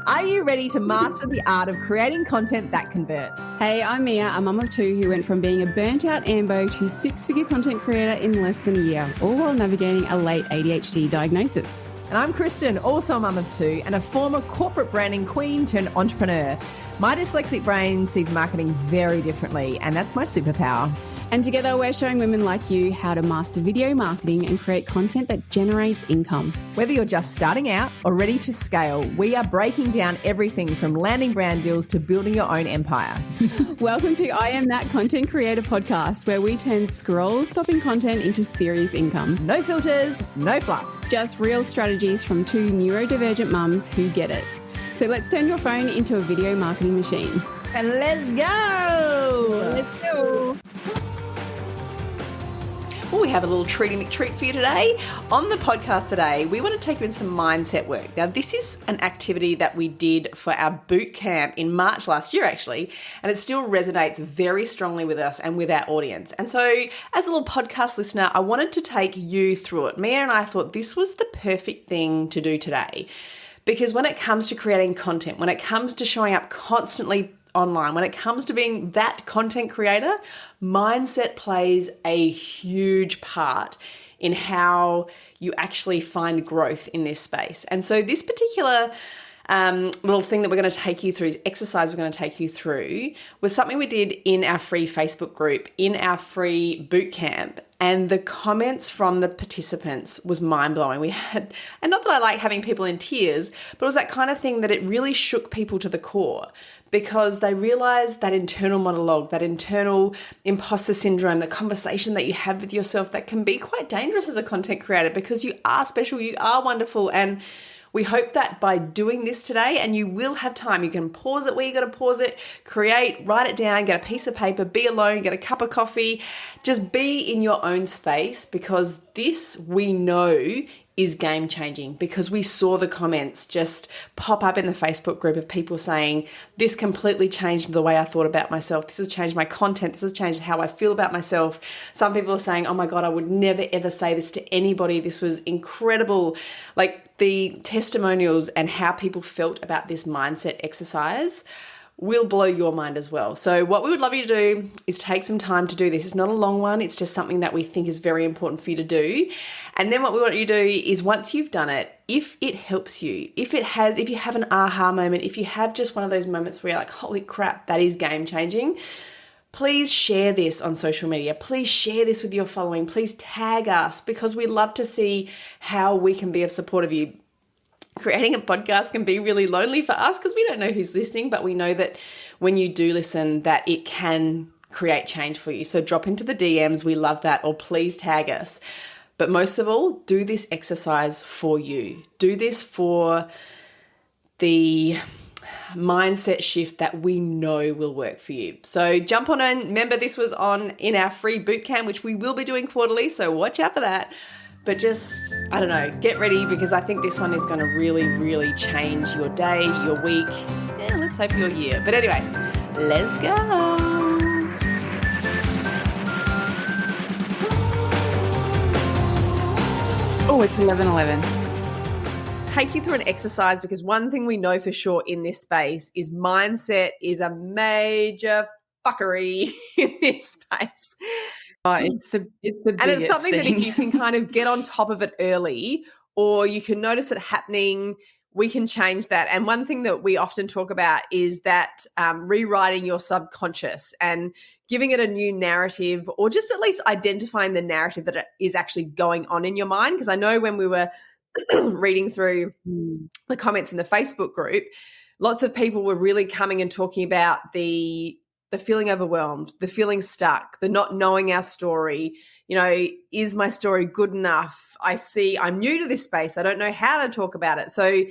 Are you ready to master the art of creating content that converts? Hey, I'm Mia, a mum of two who went from being a burnt-out AMBO to six-figure content creator in less than a year, all while navigating a late ADHD diagnosis. And I'm Kristen, also a mum of two and a former corporate branding queen turned entrepreneur. My dyslexic brain sees marketing very differently, and that's my superpower. And together we're showing women like you how to master video marketing and create content that generates income. Whether you're just starting out or ready to scale, we are breaking down everything from landing brand deals to building your own empire. Welcome to I Am That Content Creator podcast, where we turn scroll-stopping content into serious income. No filters, no fluff. Just real strategies from two neurodivergent mums who get it. So let's turn your phone into a video marketing machine. And let's go! Let's go! Well, we have a little treat for you today. On the podcast today, we want to take you in some mindset work. Now, this is an activity that we did for our boot camp in March last year, actually, and it still resonates very strongly with us and with our audience. And so, as a little podcast listener, I wanted to take you through it. Mia and I thought this was the perfect thing to do today, because when it comes to creating content, when it comes to showing up constantly online, when it comes to being that content creator, mindset plays a huge part in how you actually find growth in this space. And so this particular little thing that we're going to take you through, exercise we're going to take you through, was something we did in our free Facebook group, in our free boot camp. And the comments from the participants was mind-blowing. We had, and not that I like having people in tears, but it was that kind of thing that it really shook people to the core, because they realized that internal monologue, that internal imposter syndrome, the conversation that you have with yourself that can be quite dangerous as a content creator, because you are special, you are wonderful. And we hope that by doing this today, and you will have time, you can pause it where you got to pause it, create, write it down, get a piece of paper, be alone, get a cup of coffee, just be in your own space, because this we know is game changing, because we saw the comments just pop up in the Facebook group of people saying, this completely changed the way I thought about myself. This has changed my content. This has changed how I feel about myself. Some people are saying, oh my God, I would never ever say this to anybody. This was incredible. Like the testimonials and how people felt about this mindset exercise will blow your mind as well. So what we would love you to do is take some time to do this. It's not a long one. It's just something that we think is very important for you to do. And then what we want you to do is, once you've done it, if it helps you, if you have an aha moment, if you have just one of those moments where you're like, holy crap, that is game changing, please share this on social media. Please share this with your following. Please tag us, because we'd love to see how we can be of support of you. Creating a podcast can be really lonely for us because we don't know who's listening, but we know that when you do listen, that it can create change for you. So drop into the DMs. We love that. Or please tag us. But most of all, do this exercise for you. Do this for the mindset shift that we know will work for you. So jump on in. Remember, this was in our free bootcamp, which we will be doing quarterly. So watch out for that. But just, I don't know, get ready, because I think this one is going to really, really change your day, your week, yeah, let's hope your year. But anyway, let's go. Oh, it's 11:11. Take you through an exercise, because one thing we know for sure in this space is mindset is a major fuckery in this space. Oh, it's the biggest and it's something thing. that if you can kind of get on top of it early, or you can notice it happening, we can change that. And one thing that we often talk about is that rewriting your subconscious and giving it a new narrative, or just at least identifying the narrative that is actually going on in your mind. Because I know when we were reading through the comments in the Facebook group, lots of people were really coming and talking about the feeling overwhelmed, the feeling stuck, the not knowing our story. You know, is my story good enough? I'm new to this space. I don't know how to talk about it. So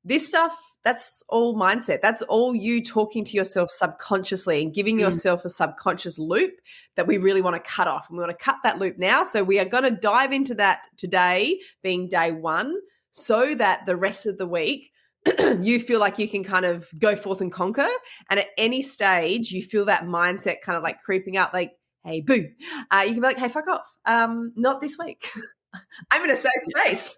this stuff, that's all mindset. That's all you talking to yourself subconsciously and giving yourself a subconscious loop that we really want to cut off. And we want to cut that loop now. So we are going to dive into that today, being day one, so that the rest of the week you feel like you can kind of go forth and conquer. And at any stage you feel that mindset kind of like creeping up, like, hey, boo. You can be like, hey, fuck off. Not this week. I'm in a safe space.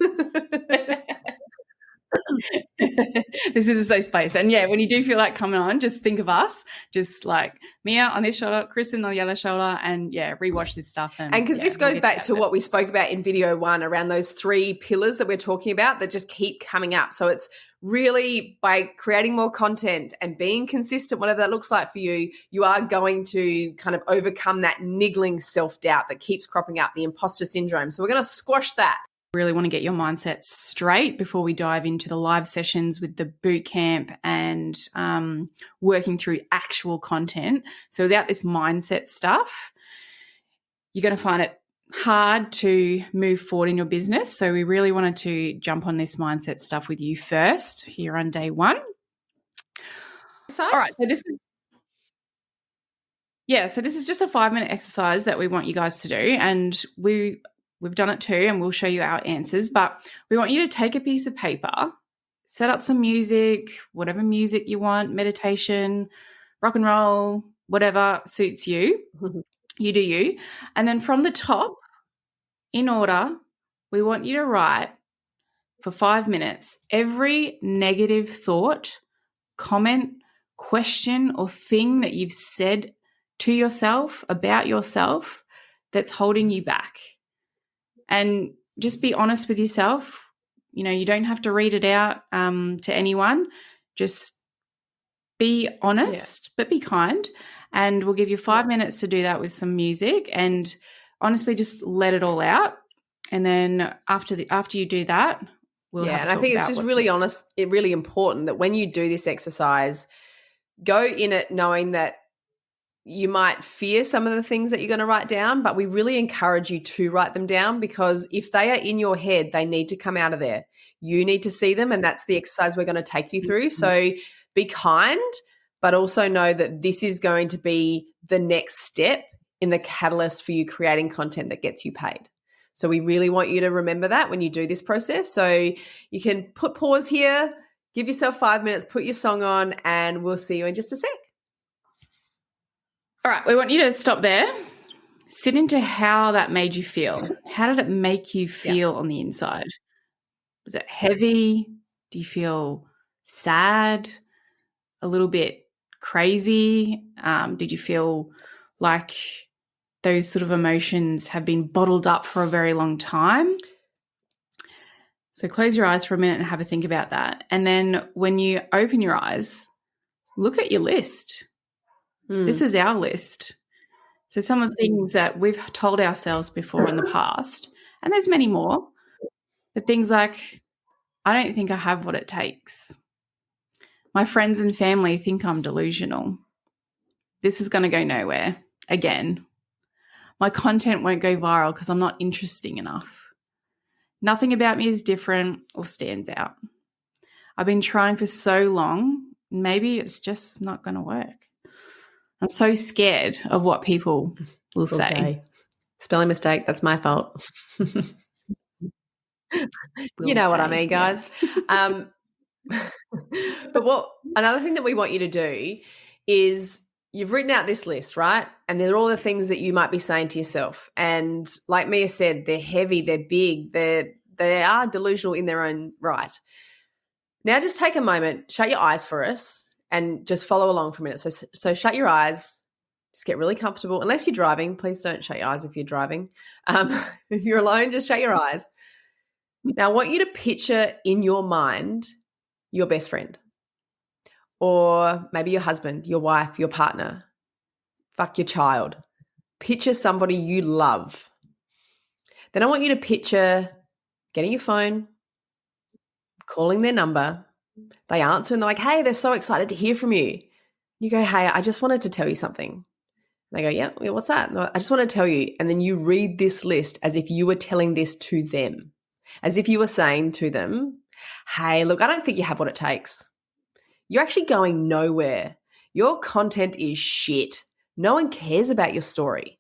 This is a safe space. And yeah, when you do feel like coming on, just think of us, just like Mia on this shoulder, Kristen on the other shoulder, and yeah, rewatch this stuff. And because this goes back to what we spoke about in video 1 around those 3 pillars that we're talking about that just keep coming up. So it's really by creating more content and being consistent, whatever that looks like for you, you are going to kind of overcome that niggling self-doubt that keeps cropping up, the imposter syndrome. So we're going to squash that. Really want to get your mindset straight before we dive into the live sessions with the boot camp and working through actual content. So without this mindset stuff, you're going to find it hard to move forward in your business. So we really wanted to jump on this mindset stuff with you first here on day 1. All right. So this is just a 5-minute exercise that we want you guys to do. And we've done it too, and we'll show you our answers. But we want you to take a piece of paper, set up some music, whatever music you want, meditation, rock and roll, whatever suits you. You do you. And then from the top, in order, we want you to write for 5 minutes every negative thought, comment, question, or thing that you've said to yourself, about yourself, that's holding you back. And just be honest with yourself. You know, you don't have to read it out to anyone. Just be honest, but be kind. And we'll give you 5 minutes to do that with some music, and honestly just let it all out. And then after you do that, we'll have and I think it's just really really important that when you do this exercise, go in it knowing that you might fear some of the things that you're going to write down, but we really encourage you to write them down, because if they are in your head, they need to come out of there. You need to see them, and that's the exercise we're going to take you through. So be kind, but also know that this is going to be the next step in the catalyst for you creating content that gets you paid. So we really want you to remember that when you do this process. So you can put pause here, give yourself 5 minutes, put your song on, and we'll see you in just a sec. All right, we want you to stop there. Sit into how that made you feel. How did it make you feel on the inside? Was it heavy? Do you feel sad? A little bit crazy? Did you feel like those sort of emotions have been bottled up for a very long time? So close your eyes for a minute and have a think about that. And then when you open your eyes, look at your list. This is our list. So some of the things that we've told ourselves before in the past, and there's many more, but things like, I don't think I have what it takes. My friends and family think I'm delusional. This is going to go nowhere again. My content won't go viral because I'm not interesting enough. Nothing about me is different or stands out. I've been trying for so long, maybe it's just not going to work. I'm so scared of what people will say. Okay. Spelling mistake, that's my fault. You know what I mean, guys. Yeah. But another thing that we want you to do is, you've written out this list, right? And they're all the things that you might be saying to yourself. And like Mia said, they're heavy, they're big, they are delusional in their own right. Now just take a moment, shut your eyes for us, and just follow along for a minute. So shut your eyes, just get really comfortable. Unless you're driving, please don't shut your eyes if you're driving. If you're alone, just shut your eyes. Now I want you to picture in your mind your best friend, or maybe your husband, your wife, your partner, your child. Picture somebody you love. Then I want you to picture getting your phone, calling their number. They answer and they're like, hey, they're so excited to hear from you. You go, hey, I just wanted to tell you something. And they go, yeah, what's that? I just want to tell you. And then you read this list as if you were telling this to them, as if you were saying to them, hey, look, I don't think you have what it takes. You're actually going nowhere. Your content is shit. No one cares about your story.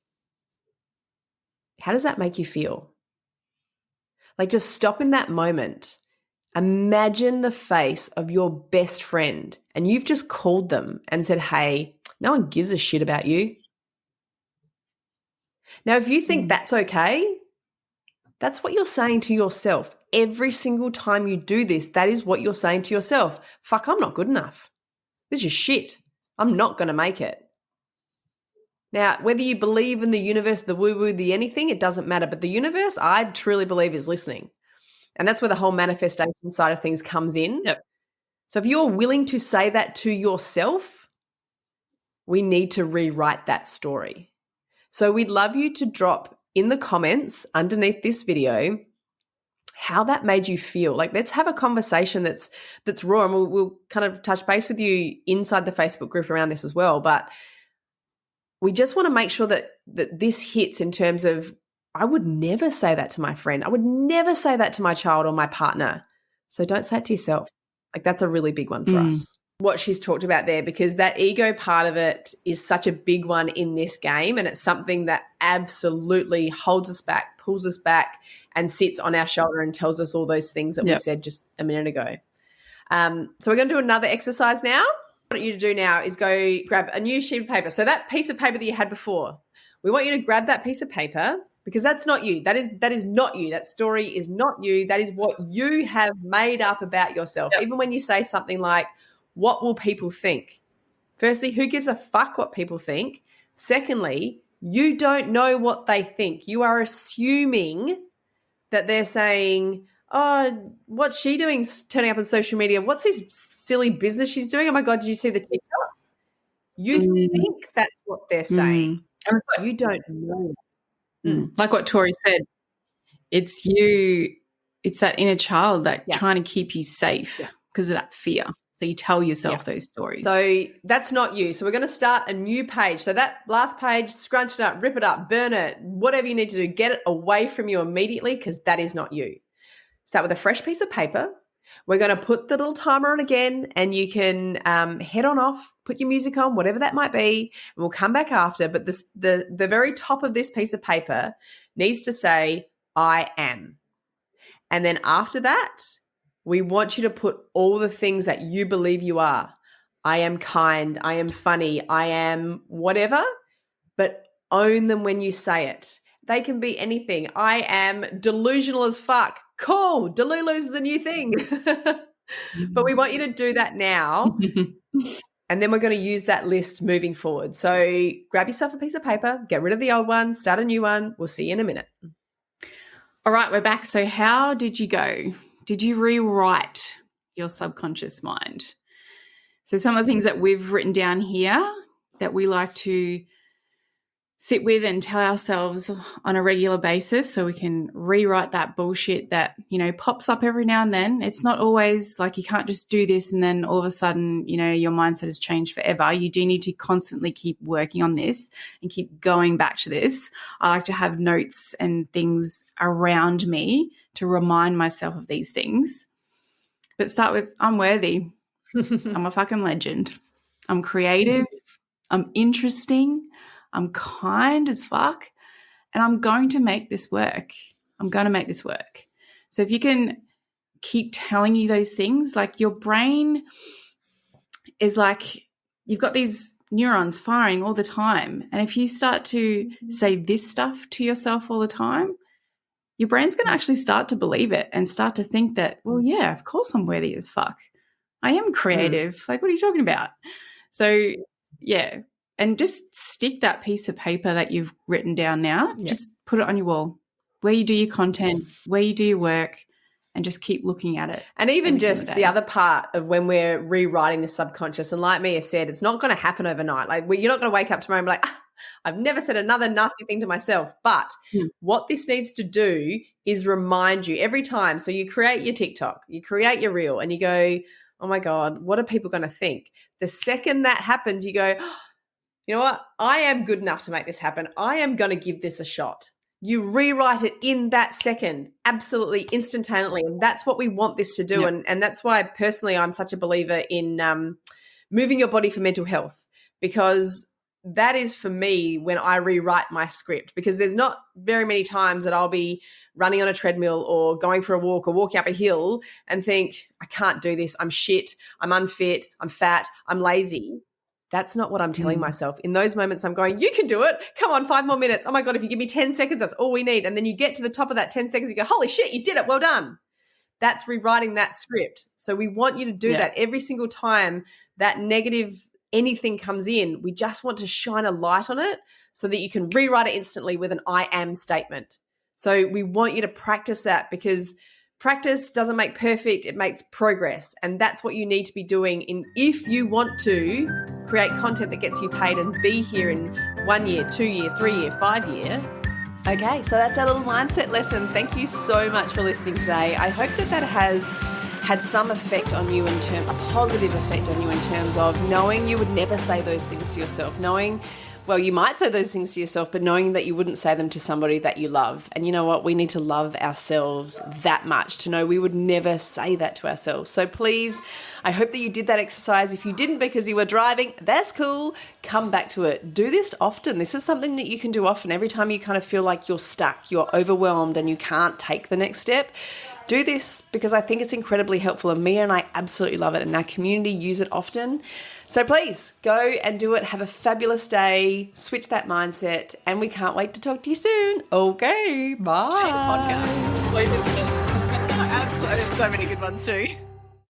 How does that make you feel? Like, just stop in that moment. Imagine the face of your best friend, and you've just called them and said, hey, no one gives a shit about you. Now, if you think that's okay, that's what you're saying to yourself. every single time you do this, that is what you're saying to yourself. Fuck, I'm not good enough. This is shit. I'm not going to make it. Now, whether you believe in the universe, the woo-woo, the anything, it doesn't matter. But the universe, I truly believe, is listening. And that's where the whole manifestation side of things comes in. Yep. So if you're willing to say that to yourself, we need to rewrite that story. So we'd love you to drop in the comments underneath this video how that made you feel. Like, let's have a conversation that's raw, and we'll kind of touch base with you inside the Facebook group around this as well. But we just want to make sure that this hits in terms of, I would never say that to my friend. I would never say that to my child or my partner. So don't say it to yourself. Like, that's a really big one for us. What she's talked about there, because that ego part of it is such a big one in this game, and it's something that absolutely holds us back, pulls us back, and sits on our shoulder and tells us all those things that we said just a minute ago. So we're going to do another exercise now. What I want you to do now is go grab a new sheet of paper. So that piece of paper that you had before, we want you to grab that piece of paper, because that's not you. That is not you. That story is not you. That is what you have made up about yourself. Even when you say something like, what will people think? Firstly, who gives a fuck what people think? Secondly, you don't know what they think. You are assuming that they're saying, oh, what's she doing turning up on social media? What's this silly business she's doing? Oh, my God, did you see the TikTok? You think that's what they're saying. You don't know. Like what Tori said, it's you, it's that inner child that trying to keep you safe because of that fear. So you tell yourself those stories. So that's not you. So we're going to start a new page. So that last page, scrunch it up, rip it up, burn it, whatever you need to do, get it away from you immediately, because that is not you. Start with a fresh piece of paper. We're going to put the little timer on again, and you can head on off, put your music on, whatever that might be, and we'll come back after. But the very top of this piece of paper needs to say, I am. And then after that, we want you to put all the things that you believe you are. I am kind, I am funny, I am whatever, but own them when you say it. They can be anything. I am delusional as fuck. Cool. Delulu's the new thing. But we want you to do that now. And then we're going to use that list moving forward. So grab yourself a piece of paper, get rid of the old one, start a new one. We'll see you in a minute. All right, we're back. So how did you go? Did you rewrite your subconscious mind? So some of the things that we've written down here that we like to sit with and tell ourselves on a regular basis so we can rewrite that bullshit that, you know, pops up every now and then. It's not always like you can't just do this and then all of a sudden, you know, your mindset has changed forever. You do need to constantly keep working on this and keep going back to this. I like to have notes and things around me to remind myself of these things. But start with, I'm worthy. I'm a fucking legend. I'm creative. I'm interesting. I'm kind as fuck, and I'm going to make this work. I'm going to make this work. So if you can keep telling you those things, like your brain is like, you've got these neurons firing all the time. And if you start to say this stuff to yourself all the time, your brain's going to actually start to believe it and start to think that, well, yeah, of course I'm worthy as fuck. I am creative. Like, what are you talking about? So, yeah. And just stick that piece of paper that you've written down now, just put it on your wall where you do your content, where you do your work, and just keep looking at it. And even just the other part of when we're rewriting the subconscious, and like Mia said, it's not going to happen overnight. Like, you're not going to wake up tomorrow and be like, I've never said another nasty thing to myself. But what this needs to do is remind you every time. So you create your TikTok, you create your reel, and you go, oh my God, what are people going to think? The second that happens, you go, you know what? I am good enough to make this happen. I am going to give this a shot. You rewrite it in that second, absolutely instantaneously. And that's what we want this to do. Yep. And that's why personally I'm such a believer in moving your body for mental health, because that is for me when I rewrite my script, because there's not very many times that I'll be running on a treadmill or going for a walk or walking up a hill and think, I can't do this. I'm shit. I'm unfit. I'm fat. I'm lazy. That's not what I'm telling myself. In those moments, I'm going, you can do it. Come on, 5 more minutes. Oh, my God, if you give me 10 seconds, that's all we need. And then you get to the top of that 10 seconds, you go, holy shit, you did it. Well done. That's rewriting that script. So we want you to do that every single time that negative anything comes in. We just want to shine a light on it so that you can rewrite it instantly with an I am statement. So we want you to practice that, because practice doesn't make perfect, it makes progress. And that's what you need to be doing if you want to create content that gets you paid and be here in 1 year, 2 year, 3 year, 5 year. Okay, so that's our little mindset lesson. Thank you so much for listening today. I hope that has had some effect on you, a positive effect on you in terms of knowing you would never say those things to yourself, knowing, well, you might say those things to yourself, but knowing that you wouldn't say them to somebody that you love. And you know what? We need to love ourselves that much to know we would never say that to ourselves. So please, I hope that you did that exercise. If you didn't because you were driving, that's cool. Come back to it. Do this often. This is something that you can do often. Every time you kind of feel like you're stuck, you're overwhelmed, and you can't take the next step, do this, because I think it's incredibly helpful, and Mia and I absolutely love it, and our community use it often. So please go and do it. Have a fabulous day. Switch that mindset, and we can't wait to talk to you soon. Okay, bye. Podcast. Absolutely. There's so many good ones too.